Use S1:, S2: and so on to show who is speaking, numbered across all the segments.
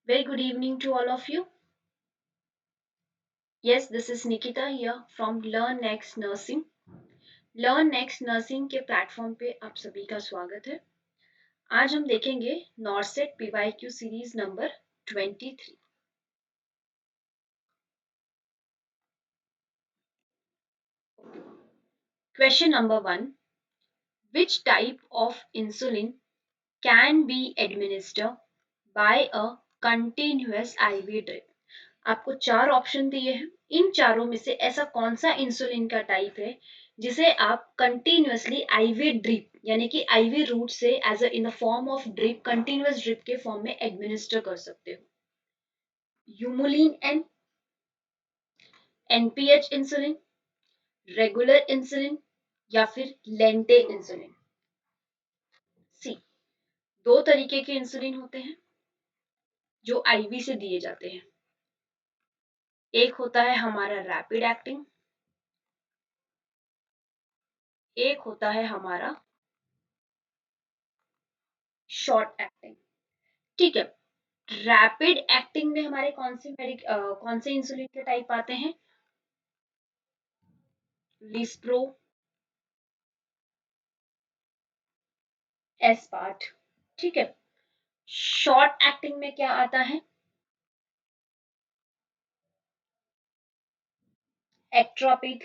S1: Very good evening to all of you. Yes, this is Nikita here from Learn Next Nursing. Learn Next Nursing के platform पे आप सभी का स्वागत है। आज हम देखेंगे नॉर्सेट PYQ series number 23। Question number 1. Which type of insulin can be administered by a continuous IV drip? आपको चार ऑप्शन दिए हैं। इन चारों में से ऐसा कौन सा इंसुलिन का टाइप है जिसे आप कंटिन्यूअसली आईवी ड्रिप यानी कि आईवी रूट से as in the form of drip continuous drip के फॉर्म में एडमिनिस्टर कर सकते हो? Humulin N, NPH insulin, regular insulin या फिर लेंटे इंसुलिन। सी, दो तरीके के इंसुलिन होते हैं जो आईवी से दिए जाते हैं। एक होता है हमारा रैपिड एक्टिंग, एक होता है हमारा शॉर्ट एक्टिंग। ठीक है, रैपिड एक्टिंग में हमारे कौन से इंसुलिन के टाइप आते हैं? Lispro, aspart. ठीक है, शॉर्ट एक्टिंग में क्या आता है? एक्ट्रोपिक,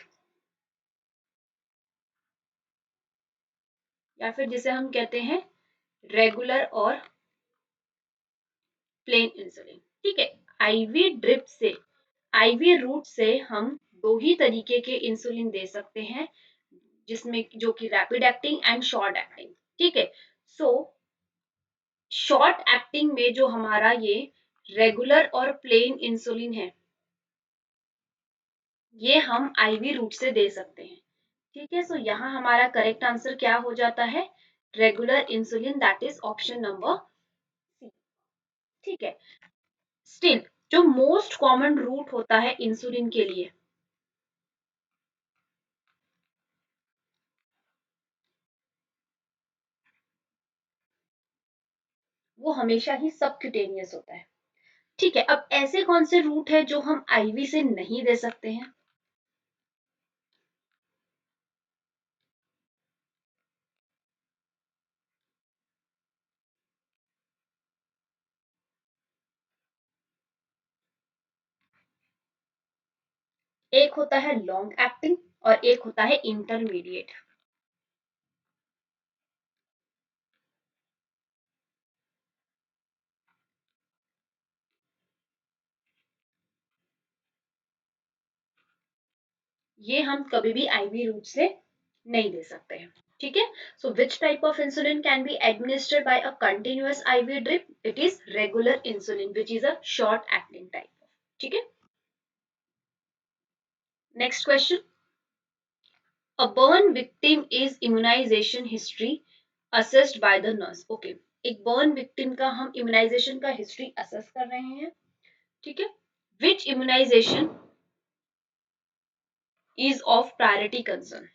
S1: या फिर जिसे हम कहते हैं रेगुलर और प्लेन इंसुलिन। ठीक है, आईवी ड्रिप से, आईवी रूट से हम दो ही तरीके के इंसुलिन दे सकते हैं, जिसमें जो कि rapid acting and short acting. ठीक है, सो शॉर्ट एक्टिंग में जो हमारा ये रेगुलर और प्लेन इंसुलिन है, ये हम आईवी रूट से दे सकते हैं। ठीक है, सो यहाँ हमारा करेक्ट आंसर क्या हो जाता है? Regular insulin, that is option number C. ठीक है, स्टिल जो मोस्ट कॉमन रूट होता है इंसुलिन के लिए, वो हमेशा ही सबक्यूटेनियस होता है। ठीक है, अब ऐसे कौन से रूट है जो हम आईवी से नहीं दे सकते हैं? एक होता है लॉन्ग एक्टिंग और एक होता है इंटरमीडिएट। ये हम कभी भी आईवी रूट से नहीं दे सकते हैं। ठीक है, so which type of insulin can be administered by a continuous IV drip? It is regular insulin which is a short acting type. ठीक है, next question. A burn victim is immunization history assessed by the nurse. Okay, एक burn victim का हम immunization का history assess कर रहे हैं। ठीक है, which immunization is of priority concern?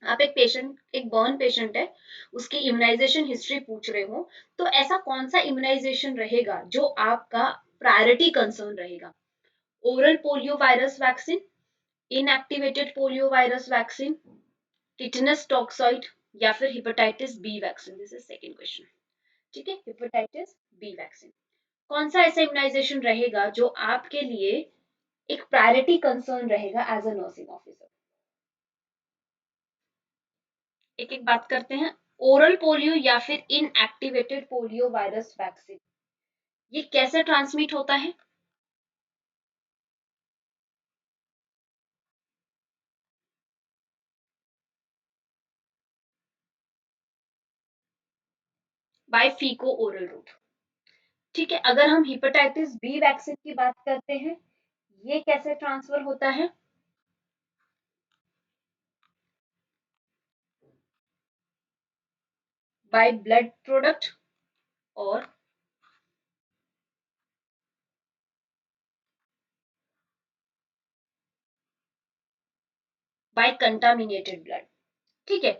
S1: आप एक पेशेंट, एक बर्न पेशेंट है, उसकी इम्यूनाइजेशन हिस्ट्री पूछ रहे हो, तो ऐसा कौन सा इम्यूनाइजेशन रहेगा जो आपका प्रायोरिटी कंसर्न रहेगा? Oral polio virus vaccine, inactivated polio virus vaccine, tetanus toxoid या फिर hepatitis B vaccine? This is second question. ठीक है, हेपेटाइटिस बी वैक्सीन। कौन सा ऐसा इम्यूनाइजेशन रहेगा जो आपके लिए एक प्रायोरिटी कंसर्न रहेगा एज अ नर्सिंग ऑफिसर? एक एक बात करते हैं। ओरल पोलियो या फिर इनएक्टिवेटेड पोलियो वायरस वैक्सीन, ये कैसे ट्रांसमिट होता है? By faeco oral route. ठीक है, अगर हम हेपेटाइटिस बी वैक्सीन की बात करते हैं, ये कैसे ट्रांसफर होता है? बाय ब्लड प्रोडक्ट और बाय कंटामिनेटेड ब्लड। ठीक है,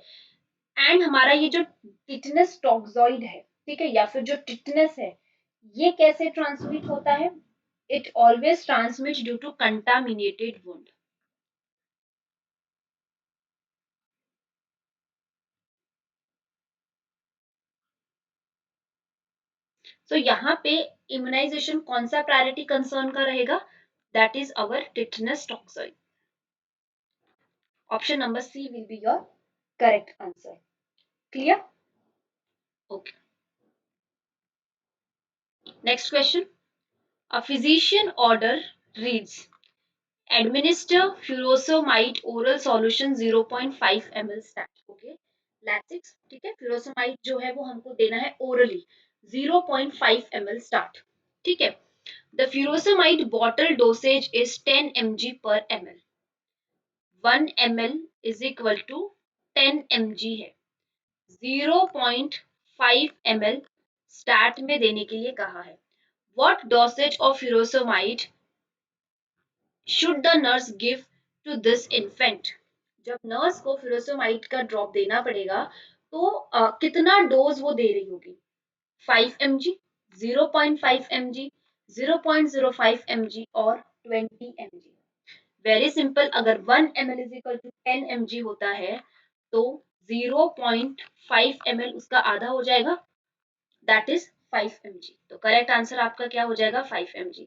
S1: एंड हमारा ये जो टिटनस टॉक्सॉइड है, ठीक है, या फिर जो टिटनस है, ये कैसे ट्रांसमिट होता है? It always transmit due to contaminated wound. तो यहाँ पे इम्यूनाइजेशन कौन सा प्रायोरिटी कंसर्न का रहेगा? That is our tetanus toxoid. Option number C will be your correct answer. Clear? Okay, next question. A physician order reads administer furosemide oral solution 0.5 ml stat। Okay, Lasix, ठीक है, furosemide जो है वो हमको देना है ओरली 0.5 ml स्टार्ट। ठीक है, the furosemide bottle dosage is 10 mg per ml। 1 ml is equal to 10 mg है। 0.5 ml स्टार्ट में देने के लिए कहा है। What dosage of furosemide should the nurse give to this infant? जब नर्स को furosemide का ड्रॉप देना पड़ेगा तो कितना डोज वो दे रही होगी? 5 mg, 0.5 mg, 0.05 mg और 20 mg। वेरी सिंपल, अगर 1 ml is equal to 10 mg होता है तो 0.5 ml उसका आधा हो जाएगा, दैट इज 5 mg। तो करेक्ट आंसर आपका क्या हो जाएगा? 5 mg।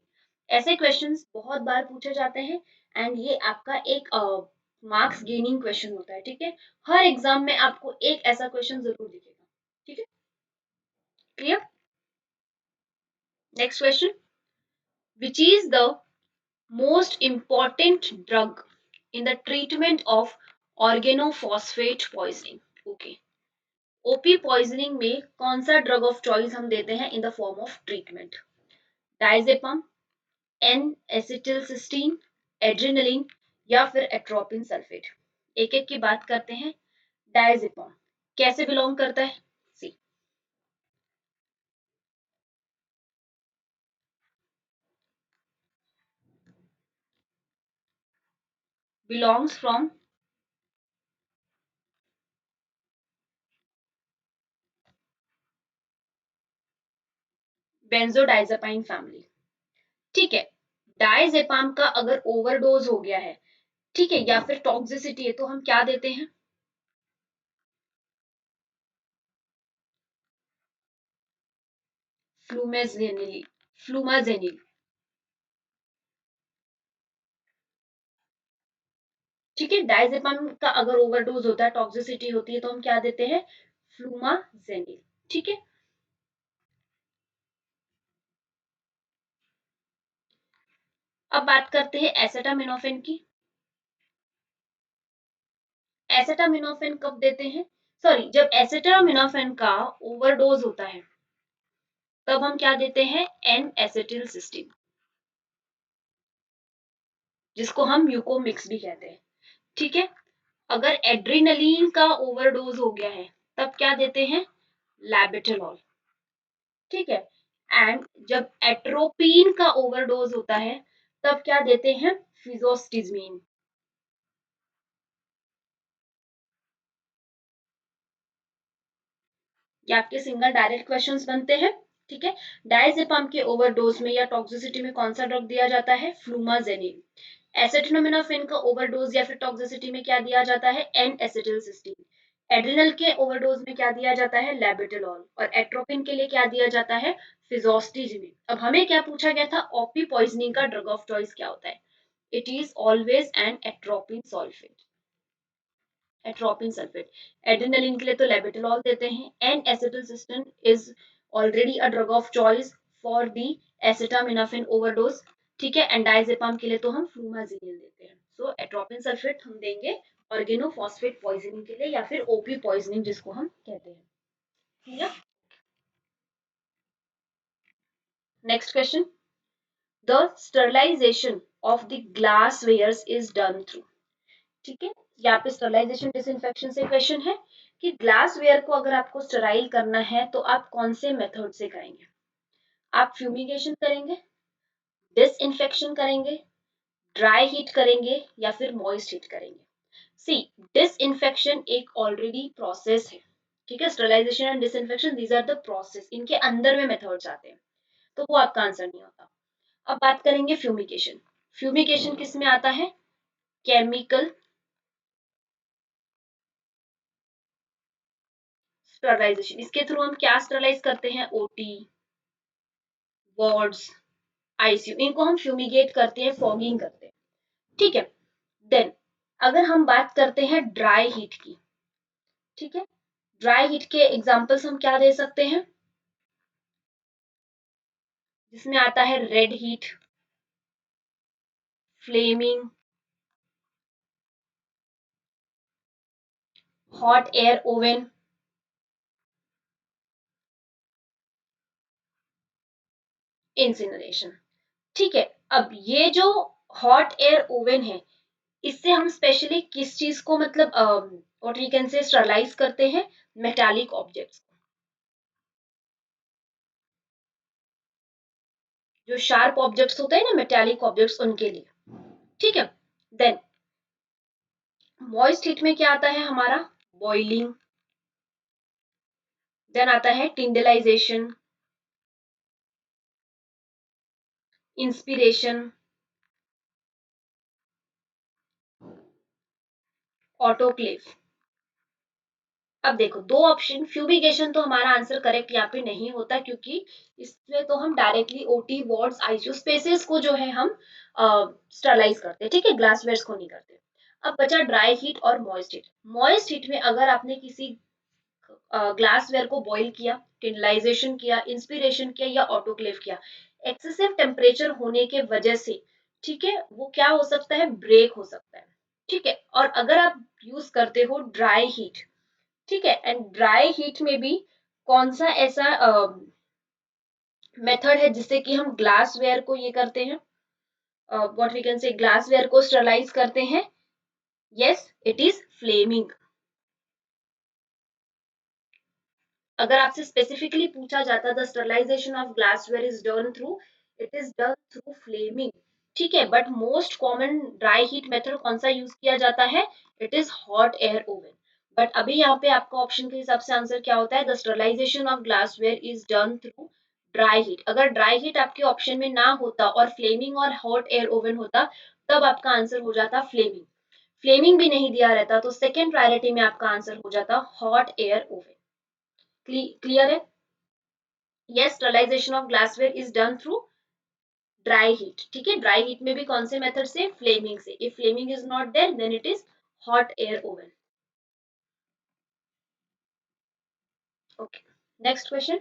S1: ऐसे क्वेश्चंस बहुत बार पूछे जाते हैं एंड ये आपका एक मार्क्स गेनिंग क्वेश्चन होता है। ठीक है, हर एग्जाम में आपको एक ऐसा क्वेश्चन जरूर दिखेगा। ठीक है, clear? Next question. Which is the most important drug in the treatment of organophosphate poisoning? Okay, OP poisoning में कौन सा ड्रग ऑफ चॉइस हम देते हैं in the form of treatment? Diazepam, N acetylcysteine, adrenaline या फिर एट्रोपिन सल्फेट? एक एक की बात करते हैं। डायजेपम कैसे बिलोंग करता है? सी, बिलोंग्स फ्रॉम बेंजोडाइजेपाइन फैमिली। ठीक है, डायजेपाम का अगर ओवरडोज हो गया है, ठीक है, या फिर टॉक्सिसिटी है, तो हम क्या देते हैं? फ्लूमेजेनिल, फ्लूमाजेनिल। ठीक है, डायजेपाम का अगर ओवरडोज होता है, टॉक्सिसिटी होती है, तो हम क्या देते हैं? फ्लूमाजेनिल। ठीक है, अब बात करते हैं एसेटामिनोफेन की। एसेटामिनोफेन कब देते हैं? सॉरी, जब एसेटामिनोफेन का ओवरडोज होता है तब हम क्या देते हैं? एन एसिटिल सिस्टीन, जिसको हम म्यूकोमिक्स भी कहते हैं। ठीक है, अगर एड्रीनलीन का ओवरडोज हो गया है तब क्या देते हैं? लैबेटालॉल। ठीक है, एंड जब एट्रोपिन का ओवरडोज होता है तब क्या देते हैं? फिजोस्टिजमीन। ये आपके सिंगल डायरेक्ट क्वेश्चंस बनते हैं। ठीक है, डायजेपाम के ओवरडोज में या टॉक्सिसिटी में कौन सा ड्रग दिया जाता है? फ्लूमाजेनिन। एसिटामिनोफेन का ओवरडोज या फिर टॉक्सिसिटी में क्या दिया जाता है? एन एसिटिलसिस्टीन। एड्रिनल के ओवरडोज में क्या दिया जाता है? लेबेटालॉल। और एट्रोपिन के लिए क्या दिया जाता है? फिजोस्टिजिन। अब हमें क्या पूछा गया था? ओपी पॉइजनिंग का ड्रग ऑफ चॉइस क्या होता है? It is always an atropine sulphate. Atropine sulphate. Adrenaline के लिए तो लेबेटालॉल देते हैं। N acetylcysteine is already a drug of choice for the acetaminophen overdose. ठीक है, एंड डायजेपाम के लिए तो हम फ्लूमाजीनिल देते हैं। सो एट्रोपिन सल्फेट हम देंगे ऑर्गेनोफॉस्फेट पॉइजनिंग के लिए या फिर ओपी पॉइजनिंग जिसको हम कहते हैं। ठीक है, next question. The sterilization of the glasswares is done through. ठीक है, यहाँ पे स्टरलाइजेशन डिसइंफेक्शन से क्वेश्चन है कि ग्लासवेयर को अगर आपको स्टराइल करना है तो आप कौन से मेथड से करेंगे? आप फ्यूमिगेशन करेंगे, डिसइंफेक्शन करेंगे, ड्राई हीट करेंगे या फिर मॉइस्ट हीट करेंगे? सी, डिसइंफेक्शन एक ऑलरेडी प्रोसेस है। ठीक है, sterilization and disinfection these are the process, इनके अंदर में मेथड्स आते हैं। तो वो आपका आंसर नहीं होता। अब बात करेंगे फ्यूमिगेशन। फ्यूमिगेशन किस में आता है? Chemical sterilization. इसके थ्रू हम क्या स्टरलाइज करते हैं? ओटी, वार्ड्स, आईसीयू, इनको हम फ्यूमिगेट करते हैं, फॉगिंग करते हैं। ठीक है। देन अगर हम बात करते हैं ड्राई हीट की, ठीक है, ड्राई हीट के एग्जांपल्स हम क्या दे सकते हैं? जिसमें आता है red heat, flaming, hot air oven, incineration. ठीक है। अब ये जो हॉट एयर ओवन है, इससे हम स्पेशली किस चीज को मतलब what we can say sterilize करते हैं? Metallic objects. जो शार्प ऑब्जेक्ट्स होते हैं ना, मेटालिक ऑब्जेक्ट्स, उनके लिए। ठीक है। देन मॉइस्ट हीट में क्या आता है हमारा? बॉइलिंग। देन आता है टिंडलाइजेशन, इंस्पिरेशन, ऑटोक्लेव। अब देखो दो ऑप्शन, फ्यूमिगेशन तो हमारा आंसर करेक्ट यहाँ पे नहीं होता, क्योंकि इसमें तो हम directly OT, wards, ICU spaces को जो है हम स्टरलाइज करते हैं। ठीक है, ग्लासवेयर्स को नहीं करते। अब बचा ड्राई हीट और मॉइस्ट हीट। मॉइस्ट हीट में अगर आपने किसी ग्लासवेयर को बॉईल किया, टिंडलाइजेशन किया, इंस्पिरेशन किया या ऑटोक्लेव किया, एक्सेसिव टेम्परेचर होने के वजह से, ठीक है, वो क्या हो सकता है? ब्रेक हो सकता है। ठीक है। और अगर आप यूज करते हो ड्राई हीट, ठीक है, एंड ड्राई हीट में भी कौन सा ऐसा मेथड है जिससे कि हम ग्लासवेयर को ये करते हैं, what we can say, glassware को स्टरलाइज करते हैं? Yes, it is flaming. अगर आपसे स्पेसिफिकली पूछा जाता, the sterilization of glassware is done through, it is done through flaming. ठीक है। But most common dry heat method कौन सा यूज किया जाता है? It is hot air oven. But अभी यहाँ पे आपका ऑप्शन के हिसाब से आंसर क्या होता है? The sterilization of glassware is done through dry heat. अगर ड्राई हीट आपके ऑप्शन में ना होता और फ्लेमिंग और हॉट एयर ओवन होता, तब आपका आंसर हो जाता फ्लेमिंग। फ्लेमिंग भी नहीं दिया रहता तो सेकेंड प्रायोरिटी में आपका आंसर हो जाता हॉट एयर ओवन। क्लियर है? Yes, sterilization of glassware is done through dry heat. ठीक है। ड्राई हीट में भी कौन से मेथड से? फ्लेमिंग से। If flaming is not there, then it is hot air oven. Okay, next question.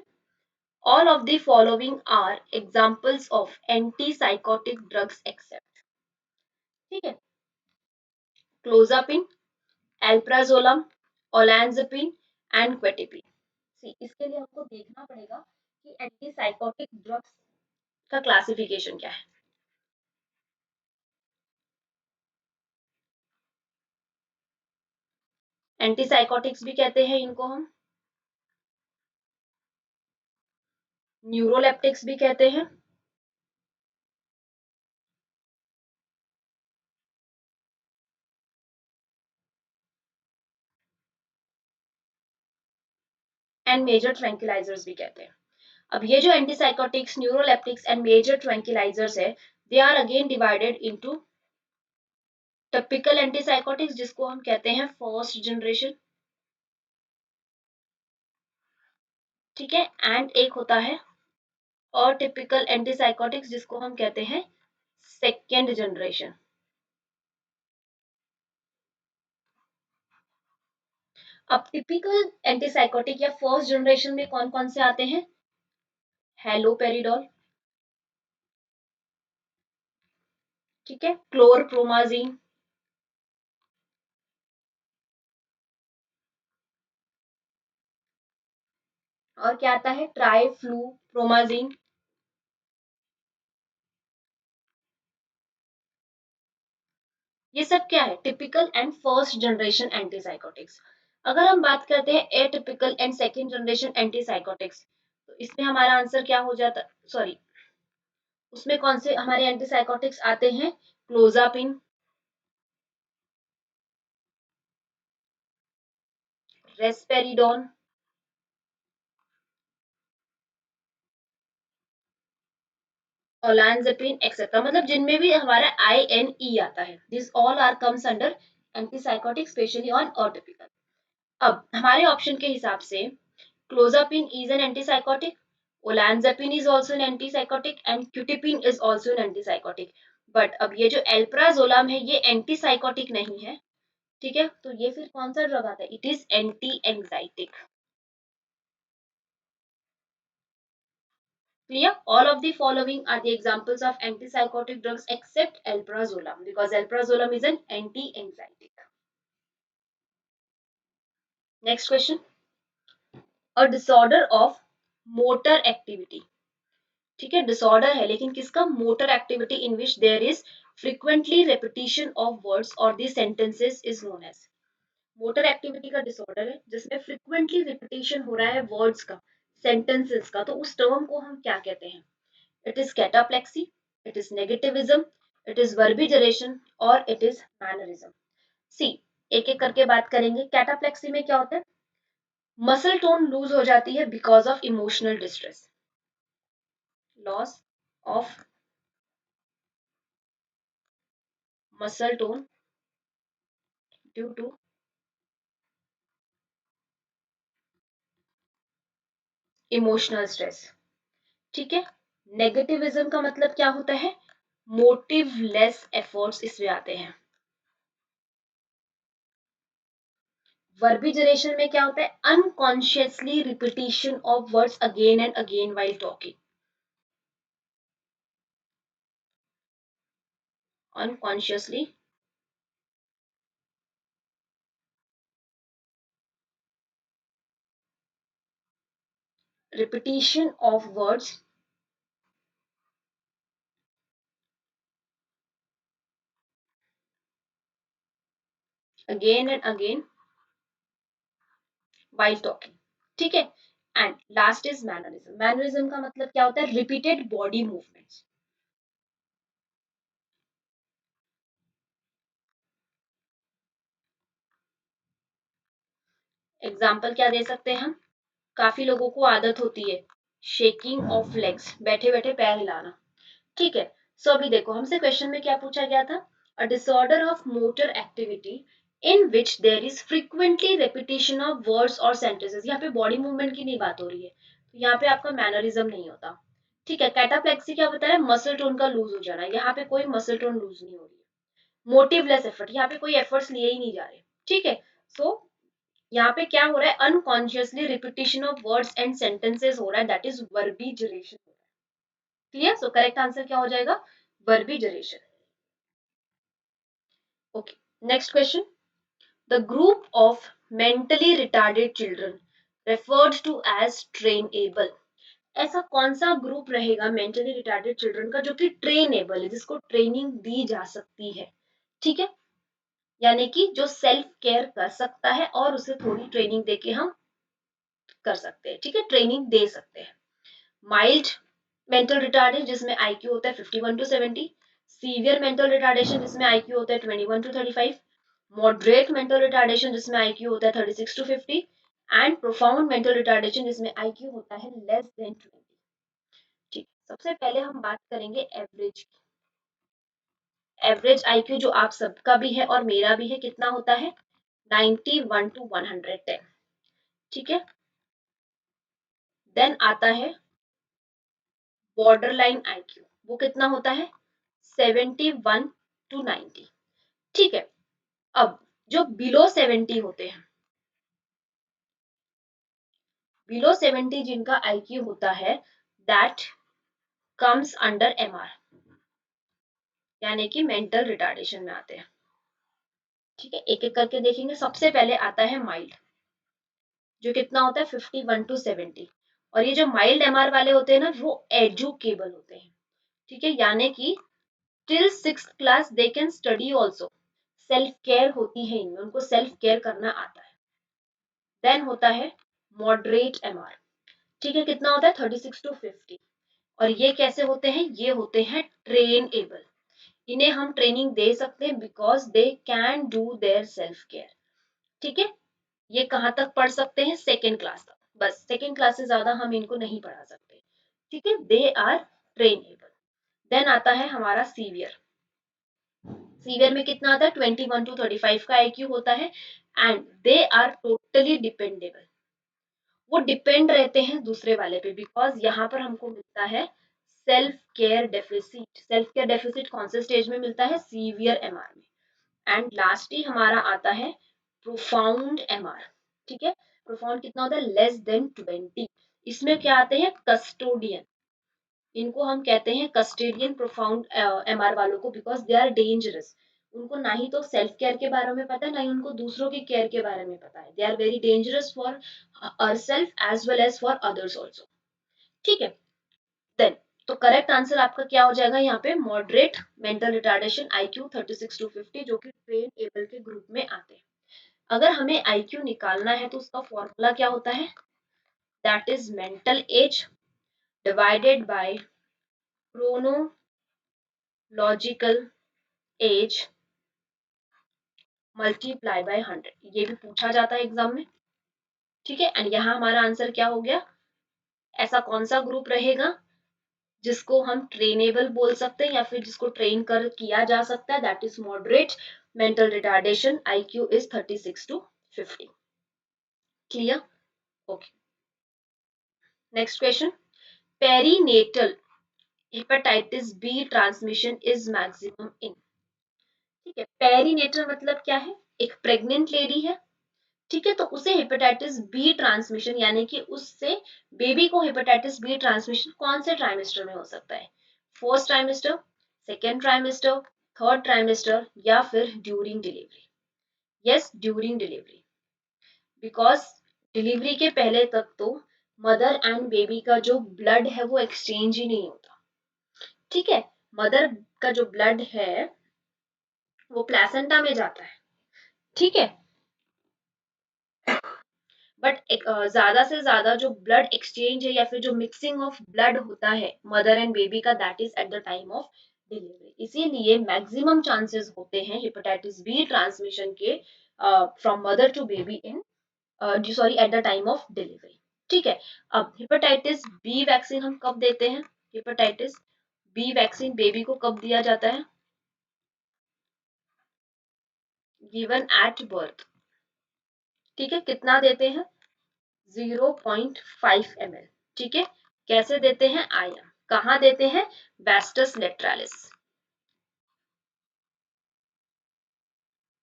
S1: All of the following are examples of antipsychotic drugs except. ठीक है। Clozapine, alprazolam, olanzapine and quetiapine. See, इसके लिए हमको देखना पड़ेगा कि antipsychotic drugs का classification क्या है। एंटीसाइकोटिक्स भी कहते हैं इनको हम, न्यूरोलेप्टिक्स भी कहते हैं, एंड मेजर ट्रैंक्विलाइजर्स भी कहते हैं। अब ये जो antipsychotics, neuroleptics and major tranquillisers है, they are again divided into typical antipsychotics, जिसको हम कहते हैं फर्स्ट जनरेशन, ठीक है, एंड एक होता है और टिपिकल एंटीसाइकोटिक्स, जिसको हम कहते हैं सेकेंड जनरेशन। अब टिपिकल एंटीसाइकोटिक या फर्स्ट जनरेशन में कौन कौन से आते हैं? हेलोपेरिडोल, ठीक है, क्लोरप्रोमाजीन, और क्या आता है? ट्राइफ्लूप्रोमाजीन। ये सब क्या है? Typical and first generation antipsychotics. अगर हम बात करते हैं atypical and second generation antipsychotics, तो इसमें हमारा आंसर क्या हो जाता? सॉरी, उसमें कौन से हमारे एंटीसाइकोटिक्स आते हैं? क्लोजापिन, रेस्पेरिडोन, ओलानजेपिन एक्सेट्रा, मतलब जिनमें भी हमारा INE आता है, this all are comes under antipsychotic, specially on atypical. अब हमारे ऑप्शन के हिसाब से clozapine is an antipsychotic, olanzapine is also an antipsychotic and quetiapine is also an antipsychotic, but अब ये जो एल्प्राजोलम है ये एंटीसाइकोटिक नहीं है, ठीक है, तो ये फिर कौन सा ड्रग आता है, it is anti anxietic. Clear? All of the following are the examples of antipsychotic drugs except alprazolam, because alprazolam is an anti-anxiety. Next question. A disorder of motor activity. ठीक है, डिसऑर्डर है लेकिन किसका, motor activity in which there is frequently repetition of words और the sentences is known as. Motor activity का disorder है जिसमें frequently repetition हो रहा है वर्ड्स का, सेंटेंसेस का, तो उस टर्म को हम क्या कहते हैं, it is cataplexy, it is negativism, it is verbigeration और it is mannerism. सी, एक एक करके बात करेंगे। कैटाप्लेक्सी में क्या होता है, मसल टोन लूज हो जाती है because of emotional distress, loss of muscle tone due to emotional stress, ठीक है। नेगेटिविज्म का मतलब क्या होता है, मोटिवलेस एफर्ट्स इसमें आते हैं। वर्बिजरेशन में क्या होता है, unconsciously repetition of words again and again while talking, unconsciously repetition of words again and again while talking, ठीक है। And last is mannerism, mannerism का मतलब क्या होता है, रिपीटेड बॉडी मूवमेंट्स। एग्जाम्पल क्या दे सकते हैं हम, काफी लोगों को आदत होती है शेकिंग ऑफ लेग्स, बैठे बैठे पैर हिलाना, ठीक है। सो अभी देखो हमसे क्वेश्चन में क्या पूछा गया था, a disorder of motor activity in which there is frequently repetition of words और सेंटेंसेस, यहाँ पे बॉडी मूवमेंट की नहीं बात हो रही है, तो यहाँ पे आपका मैनरिज्म नहीं होता, ठीक है। कैटाप्लेक्सी क्या बता रहा है, मसल टोन का लूज हो जाना, यहाँ पे कोई मसल टोन लूज नहीं हो रही है। मोटिवलेस एफर्ट, यहाँ पे कोई एफर्ट्स लिए ही नहीं जा रहे, ठीक है। सो यहाँ पे क्या हो रहा है, unconsciously repetition of words and sentences हो रहा है, that is verbigeration. Clear, so correct answer क्या हो जाएगा, verbigeration. Okay, next question, the group of mentally retarded children referred to as trainable, ऐसा कौन सा ग्रुप रहेगा मेंटली रिटार्डेड चिल्ड्रन का जो कि ट्रेनेबल है, जिसको ट्रेनिंग दी जा सकती है, ठीक है, यानी कि जो सेल्फ केयर कर सकता है और उसे थोड़ी ट्रेनिंग देके हम कर सकते हैं, ठीक है, ट्रेनिंग दे सकते हैं। माइल्ड मेंटल रिटार्डेशन जिसमें आईक्यू होता है 51 टू 70, सीवियर मेंटल रिटार्डेशन जिसमें आईक्यू होता है 21 टू 35, मॉडरेट मेंटल रिटार्डेशन जिसमें आईक्यू होता है 36 to 50, and profound mental retardation जिसमें आईक्यू होता है लेस देन 20, ठीक। सबसे पहले हम बात करेंगे एवरेज की। एवरेज आईक्यू जो आप सबका भी है और मेरा भी है कितना होता है, 91 टू 110, ठीक है। देन आता है बॉर्डर लाइन आईक्यू, वो कितना होता है 71 टू 90, ठीक है। अब जो बिलो 70 होते हैं, बिलो 70 जिनका आईक्यू होता है दैट कम्स अंडर एमआर, यानी कि मेंटल रिटार्डेशन में आते हैं, ठीक है। एक एक करके देखेंगे, सबसे पहले आता है माइल्ड, जो कितना होता है 51 टू 70, और ये जो माइल्ड एमआर वाले होते हैं ना वो एजुकेबल होते हैं, ठीक है, यानी कि till 6th class they can study also, self care होती है इनमें, उनको सेल्फ केयर करना आता है। देन होता है मॉडरेट एमआर, ठीक है, कितना होता है 36 टू 50, और ये कैसे होते हैं, ये होते हैं ट्रेन एबल, इन्हें हम ट्रेनिंग दे सकते हैं because they can do their self care, ठीक है। ये कहाँ तक पढ़ सकते हैं, सेकेंड क्लास तक, बस सेकेंड क्लास से ज्यादा हम इनको नहीं पढ़ा सकते, ठीक है, दे आर ट्रेनेबल। देन आता है हमारा सीवियर। सीवियर में कितना आता है 21 to 35 का आईक्यू होता है and they are totally dependable. वो डिपेंड रहते हैं दूसरे वाले पे बिकॉज यहाँ पर हमको मिलता है self care deficit. Self care deficit कौन से स्टेज में मिलता है? सीवियर एमआर में। एंड लास्टली हमारा आता है प्रोफाउंड एमआर। ठीक है, प्रोफाउंड कितना होता है? Less than 20। इसमें क्या आते हैं? कस्टोडियन। इनको हम कहते हैं कस्टोडियन प्रोफाउंड एमआर वालों को बिकॉज दे आर डेंजरस। उनको ना ही तो सेल्फ केयर के बारे में पता है, ना ही उनको दूसरों की केयर के बारे में पता है। They are very dangerous for ourselves as well as for others also। ठीक है, देन तो करेक्ट आंसर आपका क्या हो जाएगा यहाँ पे? Moderate mental retardation IQ 36 to 50 जो कि ट्रेन एबल के ग्रुप में आते हैं। अगर हमें आईक्यू निकालना है तो उसका फॉर्मूला क्या होता है? That is mental as divided by chronological S multiply by 100। ये भी पूछा जाता है एग्जाम में। ठीक है, एंड यहाँ हमारा आंसर क्या हो गया? ऐसा कौन सा ग्रुप रहेगा जिसको हम ट्रेनेबल बोल सकते हैं या फिर जिसको ट्रेन कर किया जा सकता है? That is moderate mental retardation IQ is 36 to 50। Clear? Okay, next question. Perinatal hepatitis B transmission is maximum in. ठीक है, पेरीनेटल मतलब क्या है? एक प्रेग्नेंट लेडी है, ठीक है, तो उसे हेपेटाइटिस बी ट्रांसमिशन यानी कि उससे बेबी को हेपेटाइटिस बी ट्रांसमिशन कौन से ट्राइमेस्टर में हो सकता है? First trimester, second trimester, third trimester या फिर during delivery? Yes, during delivery. Because delivery के पहले तक तो मदर एंड बेबी का जो ब्लड है वो एक्सचेंज ही नहीं होता। ठीक है, मदर का जो ब्लड है वो प्लेसेंटा में जाता है। ठीक है, बट ज्यादा से ज्यादा जो ब्लड एक्सचेंज है या फिर जो मिक्सिंग ऑफ ब्लड होता है मदर एंड बेबी का that is at the time of delivery. इसीलिए मैक्सिमम चांसेस होते हैं हेपेटाइटिस बी ट्रांसमिशन के from mother to baby in sorry at the time of delivery. ठीक है, अब हेपेटाइटिस बी वैक्सीन हम कब देते हैं? हेपेटाइटिस बी वैक्सीन बेबी को कब दिया जाता है? Given at birth. ठीक है, कितना देते हैं? 0.5 ml। ठीक है, कैसे देते हैं? आयन। कहाँ देते हैं? वेस्टस लेटरालिस।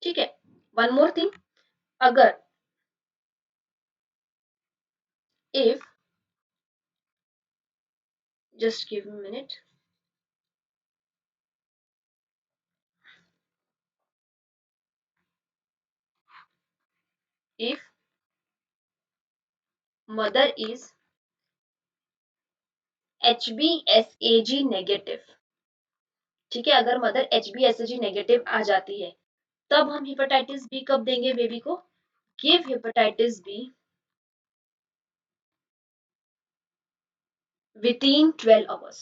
S1: ठीक है, वन मोर थिंग, अगर if just give me minute, if mother is HbSAg negative, ठीक है, अगर मदर HbSAg नेगेटिव आ जाती है तब हम हेपेटाइटिस बी कब देंगे बेबी को? Give hepatitis B within 12 hours।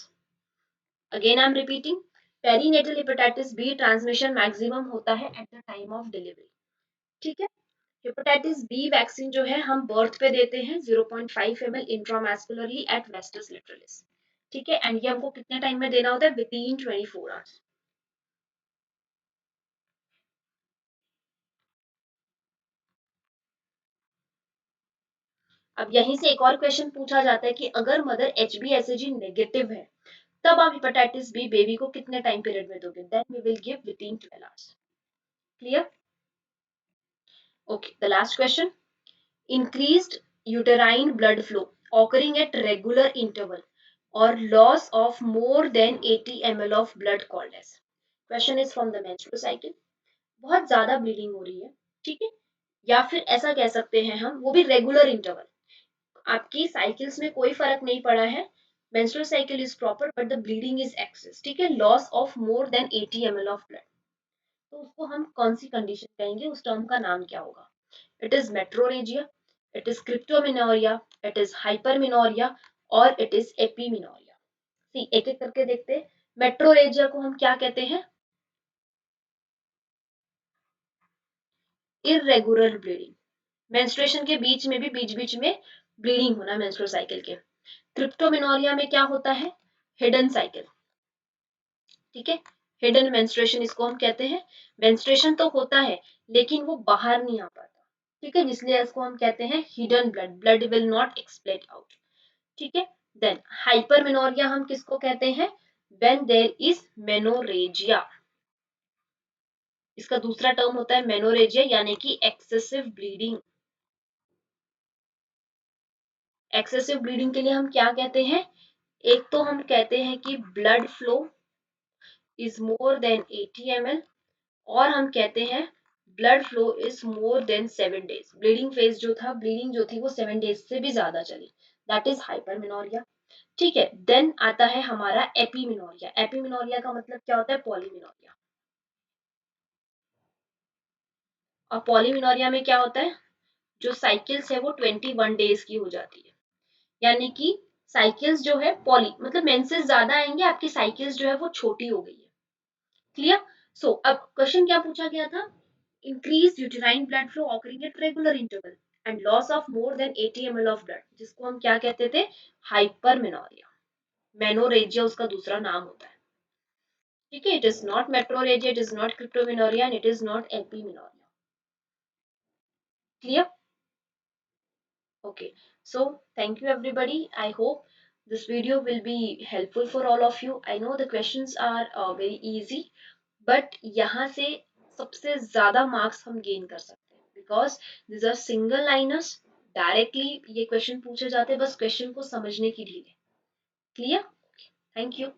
S1: Again I am repeating, perinatal hepatitis B transmission maximum होता है at the time of delivery. ठीक है, हेपेटाइटिस बी वैक्सीन जो है हम बर्थ पे देते हैं 0.5 ml इंट्रामैस्कुलरली एट वेस्टस लिटरलिस। ठीक है, एंड ये हमको कितने टाइम में देना होता है? With in 24 hours. अब यहीं से एक और क्वेश्चन पूछा जाता है कि अगर मदर HbSAg नेगेटिव है तब आप हेपेटाइटिस बी बेबी को कितने टाइम पीरियड में दोगे? Then we will give within 12 hours. Clear? Okay, the last question. Increased uterine blood flow occurring at regular interval or loss of more than 80 ml of blood called as। Question is from the menstrual cycle। बहुत ज्यादा bleeding हो रही है, ठीक है, या फिर ऐसा कह सकते हैं हम वो भी रेगुलर इंटरवल, आपकी साइकिल्स में कोई फर्क नहीं पड़ा है, menstrual cycle is proper but the bleeding is excess। ठीक है, loss of more than 80 ml of blood, तो उसको हम कौन सी कंडीशन कहेंगे? उस टर्म का नाम क्या होगा? It is metrorrhagia, it is cryptomenorrhoea, it is hypermenorrhoea और इट इज एपीमिनोरिया। सी एक एक करके देखते हैं। मेट्रोरेजिया को हम क्या कहते हैं? इरेगुलर ब्लीडिंग, मेंस्ट्रुएशन के बीच में भी बीच बीच में ब्लीडिंग होना मेंस्ट्रुअल साइकिल के। क्रिप्टोमिनोरिया में क्या होता है? Hidden cycle. ठीक है, हिडन मेंस्ट्रुएशन इसको हम कहते हैं। मेंस्ट्रुएशन तो होता है लेकिन वो बाहर नहीं आ पाता, ठीक है, इसलिए इसको हम कहते हैं hidden blood, blood will not expel out, ठीक है। देन हाइपरमेनोरिया हम किसको कहते हैं? व्हेन देयर इज मेनोरेजिया, इसका दूसरा टर्म होता है मेनोरेजिया यानी कि एक्सेसिव ब्लीडिंग। एक्सेसिव ब्लीडिंग के लिए हम क्या कहते हैं? एक तो हम कहते हैं कि blood flow is more than 80 ml, और हम कहते हैं blood flow is more than 7 days, bleeding phase जो था, ब्लीडिंग जो थी वो 7 days से भी ज्यादा चली, दैट इज हाइपरमेनोरिया, ठीक है। देन आता है हमारा एपीमिनोरिया। एपीमिनोरिया का मतलब क्या होता है? पॉलीमिनोरिया। और पॉलीमिनोरिया में क्या होता है? जो साइकिल्स है वो 21 days की हो जाती है, यानी कि साइकिल्स जो है पॉली मतलब मेंसेस ज्यादा आएंगे, आपकी साइकिल्स जो है वो छोटी हो गई है, क्लियर। सो अब क्वेश्चन क्या पूछा गया था? Increase uterine blood flow occurring at regular interval and loss of more than 80 ml of blood, जिसको हम क्या कहते थे? हाइपरमेनोरिया। मेनोरेजिया उसका दूसरा नाम होता है, ठीक है। It is not metrorrhagia, it is not cryptomenorrhoea and it is not epimenorrhoea, clear. Okay, so thank you everybody. I hope this video will be helpful for all of you. I know the questions are very easy, but यहाँ से सबसे ज़्यादा marks हम gain कर सकते हैं because these are single liners. Directly ये question पूछे जाते हैं बस question को समझने के लिए, clear? Thank you.